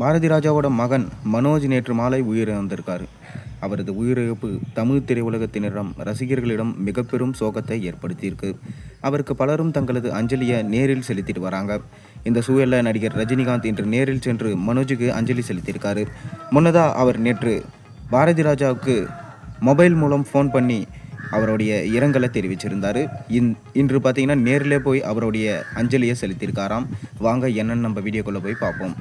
பாரதி ராஜாவோட மகன் மனோஜ் நேற்று மாலை உயிரிழந்திருக்காரு. அவரது உயிரிழப்பு தமிழ் திரையுலகத்தினரிடம் ரசிகர்களிடம் மிக பெரும் சோகத்தை ஏற்படுத்தியிருக்கு. அவருக்கு பலரும் தங்களது அஞ்சலியை நேரில் செலுத்திட்டு வராங்க. இந்த சூழலில் நடிகர் ரஜினிகாந்த் இன்று நேரில் சென்று மனோஜுக்கு அஞ்சலி செலுத்தியிருக்காரு. முன்னதாக அவர் நேற்று பாரதி ராஜாவுக்கு மொபைல் மூலம் ஃபோன் பண்ணி அவருடைய இரங்கலை தெரிவிச்சிருந்தார். இன்று பார்த்தீங்கன்னா நேரில் போய் அவருடைய அஞ்சலியை செலுத்தியிருக்காராம். வாங்க என்னன்னு நம்ம வீடியோக்குள்ளே போய் பார்ப்போம்.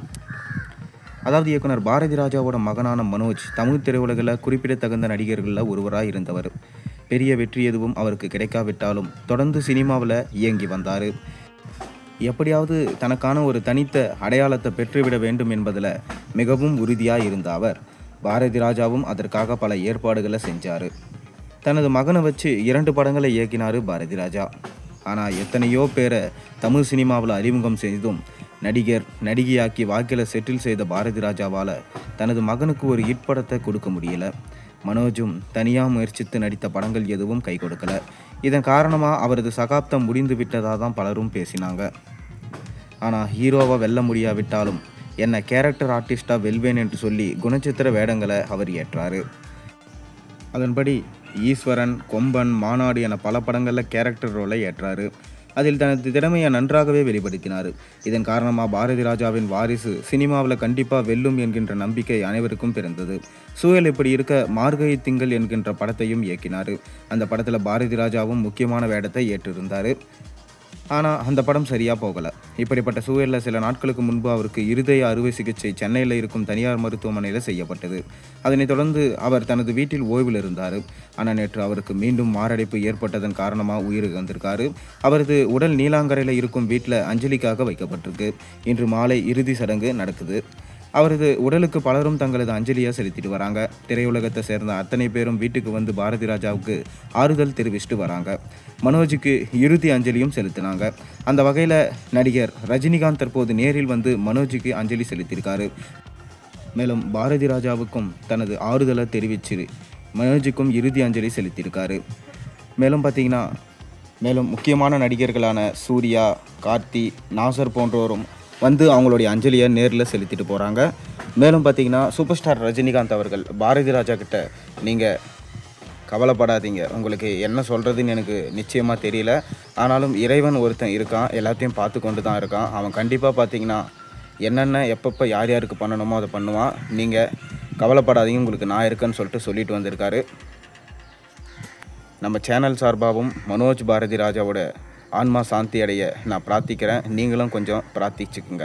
அதாவது இயக்குனர் பாரதி ராஜாவோட மகனான மனோஜ் தமிழ் திரையுலகில் குறிப்பிடத்தகுந்த நடிகர்களில் ஒருவராக இருந்தவர். பெரிய வெற்றி எதுவும் அவருக்கு கிடைக்காவிட்டாலும் தொடர்ந்து சினிமாவில் இயங்கி வந்தார். எப்படியாவது தனக்கான ஒரு தனித்த அடையாளத்தை பெற்றுவிட வேண்டும் என்பதில் மிகவும் உறுதியாக இருந்த அவர் பாரதி ராஜாவும் அதற்காக பல ஏற்பாடுகளை செஞ்சார். தனது மகனை வச்சு 2 படங்களை இயக்கினார் பாரதி ராஜா. ஆனால் எத்தனையோ பேரை தமிழ் சினிமாவில் அறிமுகம் செய்தும் நடிகையாக்கி வாழ்க்கையில் செட்டில் செய்த பாரதி ராஜாவால் தனது மகனுக்கு ஒரு ஹிட் படத்தை கொடுக்க முடியல. மனோஜும் தனியாக முயற்சித்து நடித்த படங்கள் எதுவும் கை கொடுக்கல. இதன் காரணமாக அவரது சகாப்தம் முடிந்து விட்டதாக தான் பலரும் பேசினாங்க. ஆனால் ஹீரோவை வெல்ல முடியாவிட்டாலும் என்ன கேரக்டர் ஆர்டிஸ்டாக வெல்வேன் என்று சொல்லி குணச்சித்திர வேடங்களை அவர் ஏற்றார். அதன்படி ஈஸ்வரன், கொம்பன், மாநாடு என பல படங்களில் கேரக்டர் ரோலை ஏற்றார். அதில் தனது திறமையை நன்றாகவே வெளிப்படுத்தினார். இதன் காரணமாக பாரதி ராஜாவின் வாரிசு சினிமாவில் கண்டிப்பாக வெல்லும் என்கின்ற நம்பிக்கை அனைவருக்கும் பிறந்தது. சூழல் இப்படி இருக்க மார்கழி திங்கள் என்கின்ற படத்தையும் இயக்கினார். அந்த படத்தில் பாரதி ராஜாவும் முக்கியமான வேடத்தை ஏற்றிருந்தார். ஆனால் அந்த படம் சரியாக போகலை. இப்படிப்பட்ட சூழலில் சில நாட்களுக்கு முன்பு அவருக்கு இருதய அறுவை சிகிச்சை சென்னையில் இருக்கும் தனியார் மருத்துவமனையில் செய்யப்பட்டது. அதனைத் தொடர்ந்து அவர் தனது வீட்டில் ஓய்வில் இருந்தார். ஆனால் நேற்று அவருக்கு மீண்டும் மாரடைப்பு ஏற்பட்டதன் காரணமாக உயிரிழந்திருக்காரு. அவரது உடல் நீலாங்கரையில் இருக்கும் வீட்டில் அஞ்சலிக்காக வைக்கப்பட்டிருக்கு. இன்று மாலை இறுதி சடங்கு நடக்குது. அவரது உடலுக்கு பலரும் தங்களது அஞ்சலியை செலுத்திட்டு வராங்க. திரையுலகத்தை சேர்ந்த அத்தனை பேரும் வீட்டுக்கு வந்து பாரதி ராஜாவுக்கு ஆறுதல் தெரிவிச்சுட்டு வராங்க. மனோஜுக்கு இறுதி அஞ்சலியும் செலுத்தினாங்க. அந்த வகையில் நடிகர் ரஜினிகாந்த் தற்போது நேரில் வந்து மனோஜுக்கு அஞ்சலி செலுத்தியிருக்காரு. மேலும் பாரதி ராஜாவுக்கும் தனது ஆறுதலை தெரிவித்து மனோஜுக்கும் இறுதி அஞ்சலி செலுத்தியிருக்காரு. மேலும் முக்கியமான நடிகர்களான சூர்யா, கார்த்தி, நாசர் போன்றோரும் வந்து அவங்களுடைய அஞ்சலியை நேரில் செலுத்திட்டு போகிறாங்க. மேலும் பார்த்தீங்கன்னா சூப்பர் ஸ்டார் ரஜினிகாந்த் அவர்கள் பாரதி ராஜா கிட்ட நீங்கள் கவலைப்படாதீங்க, உங்களுக்கு என்ன சொல்கிறதுன்னு எனக்கு நிச்சயமாக தெரியல, ஆனாலும் இறைவன் ஒருத்தன் இருக்கான், எல்லாத்தையும் பார்த்து கொண்டு தான் இருக்கான், அவன் கண்டிப்பாக பார்த்தீங்கன்னா என்னென்ன எப்பப்போ யார் யாருக்கு பண்ணணுமோ அதை பண்ணுவான், நீங்கள் கவலைப்படாதீங்க, உங்களுக்கு நான் இருக்கேன்னு சொல்லிட்டு வந்திருக்காரு. நம்ம சேனல் சார்பாகவும் மனோஜ் பாரதி ராஜாவோட ஆன்மா சாந்தி அடைய நான் பிரார்த்திக்கிறேன். நீங்களும் கொஞ்சம் பிரார்த்திச்சுக்குங்க.